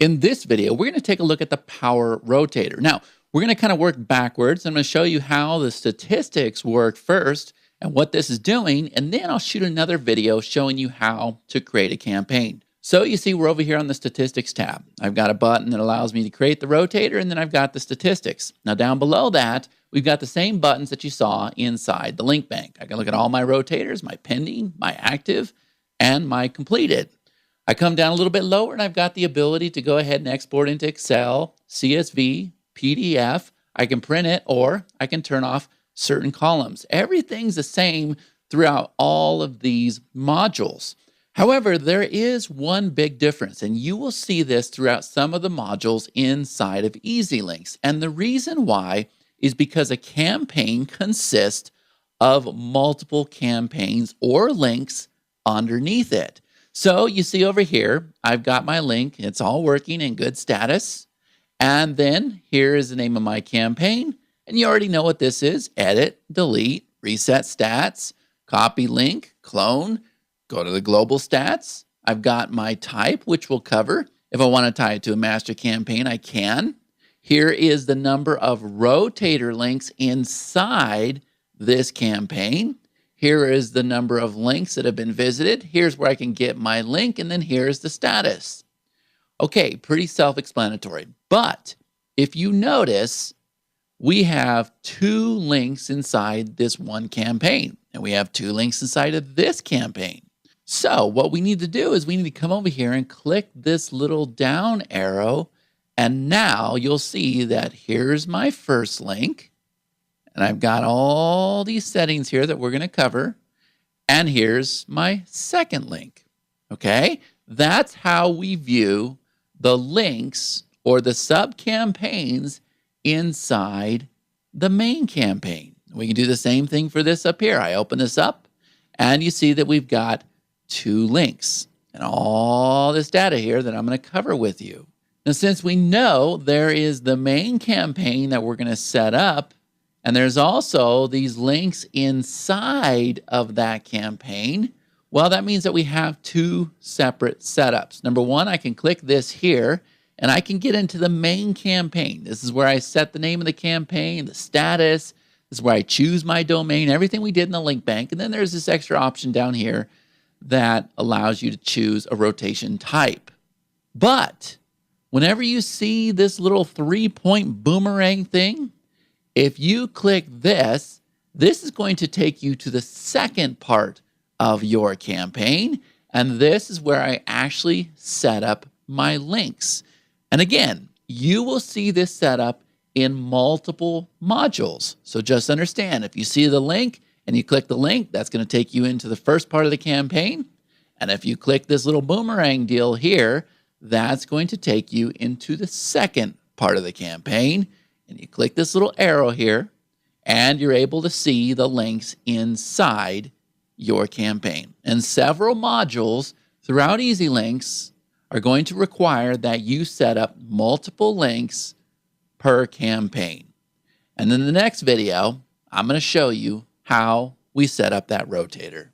In this video, we're going to take a look at the power rotator. Now, we're going to kind of work backwards. I'm going to show you how the statistics work first and what this is doing, and then I'll shoot another video showing you how to create a campaign. So you see we're over here on the statistics tab. I've got a button that allows me to create the rotator, and then I've got the statistics. Now down below that, we've got the same buttons that you saw inside the link bank. I can look at all my rotators, my pending, my active, and my completed. I come down a little bit lower and I've got the ability to go ahead and export into Excel, CSV, PDF. I can print it or I can turn off certain columns. Everything's the same throughout all of these modules. However, there is one big difference, and you will see this throughout some of the modules inside of EasyLinks. And the reason why is because a campaign consists of multiple campaigns or links underneath it. So you see over here, I've got my link. It's all working in good status. And then here is the name of my campaign. And you already know what this is. Edit, delete, reset stats, copy link, clone, go to the global stats. I've got my type, which we'll cover. If I want to tie it to a master campaign, I can. Here is the number of rotator links inside this campaign. Here is the number of links that have been visited. Here's where I can get my link, and then here's the status. Okay, pretty self-explanatory. But if you notice, we have two links inside this one campaign, and we have two links inside of this campaign. So what we need to do is we need to come over here and click this little down arrow, and now you'll see that here's my first link. And I've got all these settings here that we're going to cover. And here's my second link. Okay? That's how we view the links or the sub-campaigns inside the main campaign. We can do the same thing for this up here. I open this up, and you see that we've got two links and all this data here that I'm going to cover with you. Now, since we know there is the main campaign that we're going to set up, and there's also these links inside of that campaign, well, that means that we have two separate setups. Number one, I can click this here, and I can get into the main campaign. This is where I set the name of the campaign, the status. This is where I choose my domain, everything we did in the link bank. And then there's this extra option down here that allows you to choose a rotation type. But whenever you see this little 3-point boomerang thing, if you click this, this is going to take you to the second part of your campaign. And this is where I actually set up my links. And again, you will see this set up in multiple modules. So just understand, if you see the link and you click the link, that's going to take you into the first part of the campaign. And if you click this little boomerang deal here, that's going to take you into the second part of the campaign. And you click this little arrow here, and you're able to see the links inside your campaign. And several modules throughout EasyLinks are going to require that you set up multiple links per campaign. And in the next video, I'm going to show you how we set up that rotator.